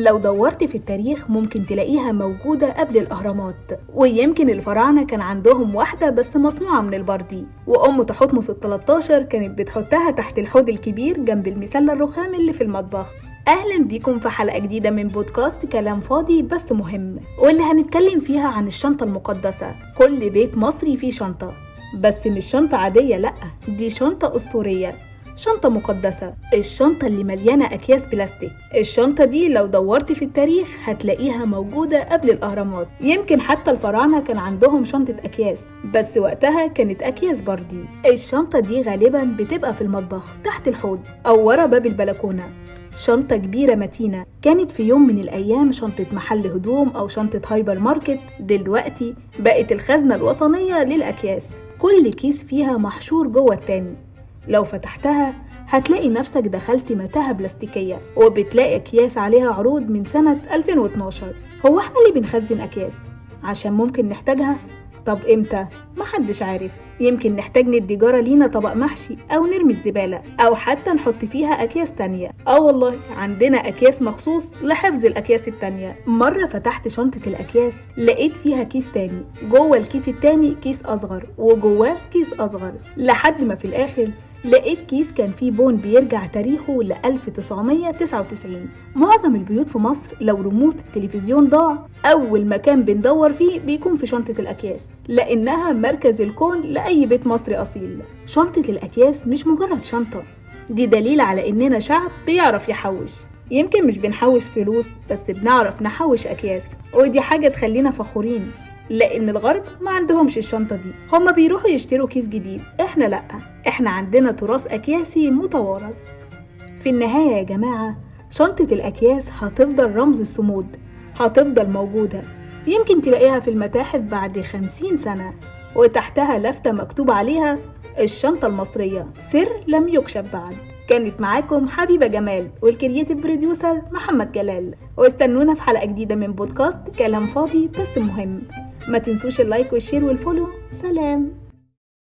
لو دورت في التاريخ ممكن تلاقيها موجودة قبل الأهرامات، ويمكن الفراعنة كان عندهم واحدة بس مصنوعة من البردي، وأم تحتمس ال13 كانت بتحطها تحت الحوض الكبير جنب المسلة الرخام اللي في المطبخ. أهلا بيكم في حلقة جديدة من بودكاست كلام فاضي بس مهم، واللي هنتكلم فيها عن الشنطة المقدسة. كل بيت مصري فيه شنطة، بس مش شنطة عادية، لأ، دي شنطة أسطورية، شنطة مقدسة. الشنطة اللي مليانة أكياس بلاستيك. الشنطة دي لو دورت في التاريخ هتلاقيها موجودة قبل الأهرامات. يمكن حتى الفراعنة كان عندهم شنطة أكياس، بس وقتها كانت أكياس بردي. الشنطة دي غالبا بتبقى في المطبخ تحت الحوض أو ورا باب البلكونة. شنطة كبيرة متينة، كانت في يوم من الأيام شنطة محل هدوم أو شنطة هايبر ماركت. دلوقتي بقت الخزنة الوطنية للأكياس، كل كيس فيها محشور جوه التاني. لو فتحتها هتلاقي نفسك دخلت متاهة بلاستيكية، وبتلاقي أكياس عليها عروض من سنة 2012. هو احنا اللي بنخزن أكياس عشان ممكن نحتاجها؟ طب امتى؟ محدش عارف. يمكن نحتاج ندي جارة لينا طبق محشي أو نرمي الزبالة، أو حتى نحط فيها أكياس تانية. والله عندنا أكياس مخصوص لحفظ الأكياس التانية. مرة فتحت شنطة الأكياس لقيت فيها كيس تاني، جوه الكيس التاني كيس أصغر، وجواه كيس أصغر، لحد ما في الآخر لقيت كيس كان فيه بون بيرجع تاريخه ل 1999. معظم البيوت في مصر لو ريموت التلفزيون ضاع، أول مكان بندور فيه بيكون في شنطة الأكياس، لأنها مركز الكون لأي بيت مصري أصيل. شنطة الأكياس مش مجرد شنطة، دي دليل على إننا شعب بيعرف يحوش. يمكن مش بنحوش فلوس، بس بنعرف نحوش أكياس، ودي حاجة تخلينا فخورين، لأن الغرب ما عندهمش الشنطة دي. هما بيروحوا يشتروا كيس جديد، احنا لأ، احنا عندنا تراث أكياسي متوارث. في النهاية يا جماعة، شنطة الأكياس هتفضل رمز الصمود، هتفضل موجودة. يمكن تلاقيها في المتاحف بعد 50 سنة، وتحتها لفتة مكتوب عليها الشنطة المصرية، سر لم يكشف بعد. كانت معاكم حبيبة جمال والكرياتيف بروديوسر محمد جلال، واستنونا في حلقة جديدة من بودكاست كلام فاضي بس مهم. ما تنسوش اللايك والشير والفولو. سلام.